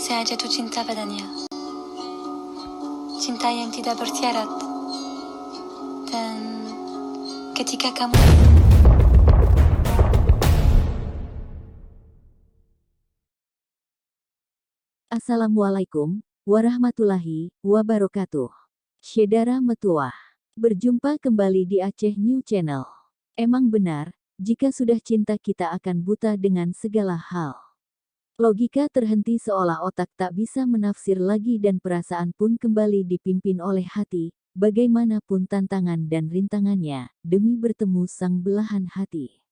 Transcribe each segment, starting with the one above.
Saya jatuh cinta padanya. Cinta yang tidak bersyarat. Dan ketika kamu... Assalamualaikum warahmatullahi wabarakatuh. Syedara Metuah. Berjumpa kembali di Aceh New Channel. Emang benar, jika sudah cinta kita akan buta dengan segala hal. Logika terhenti seolah otak tak bisa menafsir lagi dan perasaan pun kembali dipimpin oleh hati, bagaimanapun tantangan dan rintangannya, demi bertemu sang belahan hati.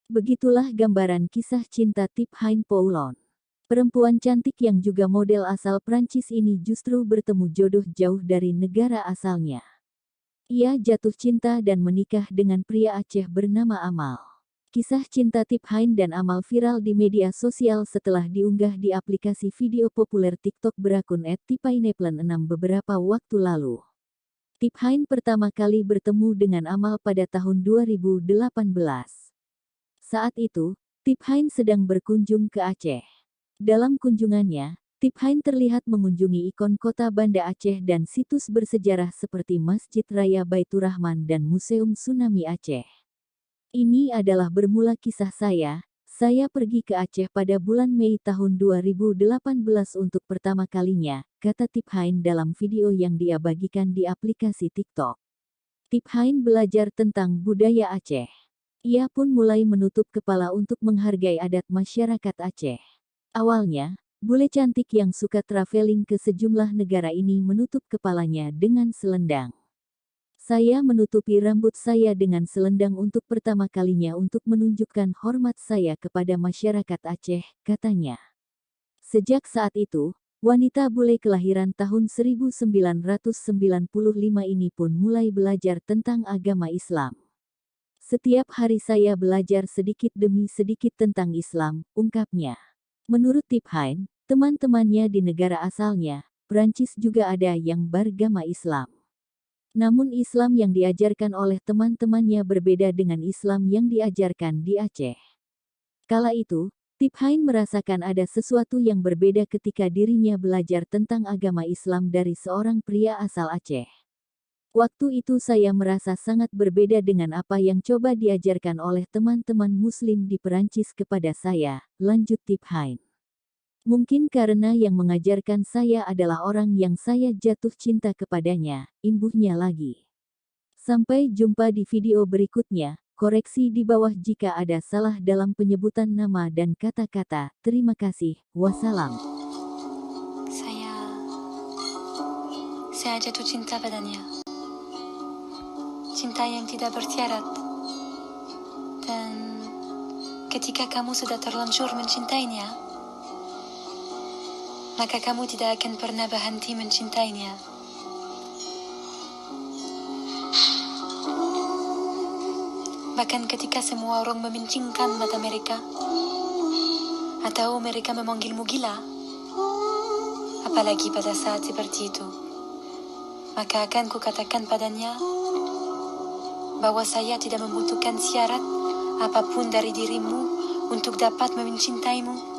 Begitulah gambaran kisah cinta Tip Hein Poulon. Perempuan cantik yang juga model asal Prancis ini justru bertemu jodoh jauh dari negara asalnya. Ia jatuh cinta dan menikah dengan pria Aceh bernama Amal. Kisah cinta Tip Hein dan Amal viral di media sosial setelah diunggah di aplikasi video populer TikTok berakun @tipaineplan6 beberapa waktu lalu. Tip Hein pertama kali bertemu dengan Amal pada tahun 2018. Saat itu, Tip Hein sedang berkunjung ke Aceh. Dalam kunjungannya, Tip Hein terlihat mengunjungi ikon kota Banda Aceh dan situs bersejarah seperti Masjid Raya Baitur Rahman dan Museum Tsunami Aceh. Ini adalah bermula kisah saya pergi ke Aceh pada bulan Mei tahun 2018 untuk pertama kalinya, kata Tip Hein dalam video yang dia bagikan di aplikasi TikTok. Tip Hein belajar tentang budaya Aceh. Ia pun mulai menutup kepala untuk menghargai adat masyarakat Aceh. Awalnya, bule cantik yang suka traveling ke sejumlah negara ini menutup kepalanya dengan selendang. Saya menutupi rambut saya dengan selendang untuk pertama kalinya untuk menunjukkan hormat saya kepada masyarakat Aceh, katanya. Sejak saat itu, wanita bule kelahiran tahun 1995 ini pun mulai belajar tentang agama Islam. Setiap hari saya belajar sedikit demi sedikit tentang Islam, ungkapnya. Menurut Tip Hein, teman-temannya di negara asalnya, Prancis juga ada yang beragama Islam. Namun Islam yang diajarkan oleh teman-temannya berbeda dengan Islam yang diajarkan di Aceh. Kala itu, Tip Hein merasakan ada sesuatu yang berbeda ketika dirinya belajar tentang agama Islam dari seorang pria asal Aceh. Waktu itu saya merasa sangat berbeda dengan apa yang coba diajarkan oleh teman-teman Muslim di Perancis kepada saya, lanjut Tip Hein. Mungkin karena yang mengajarkan saya adalah orang yang saya jatuh cinta kepadanya, imbuhnya lagi. Sampai jumpa di video berikutnya, koreksi di bawah jika ada salah dalam penyebutan nama dan kata-kata. Terima kasih, wassalam. Saya jatuh cinta padanya. Cinta yang tidak bersyarat. Dan ketika kamu sudah terlanjur mencintainya, maka kamu tidak akan pernah berhenti mencintainya. Bahkan ketika semua orang memincingkan mata mereka, atau mereka memanggilmu gila, apalagi pada saat seperti itu, maka akan kukatakan padanya bahwa saya tidak membutuhkan syarat apapun dari dirimu untuk dapat mencintaimu.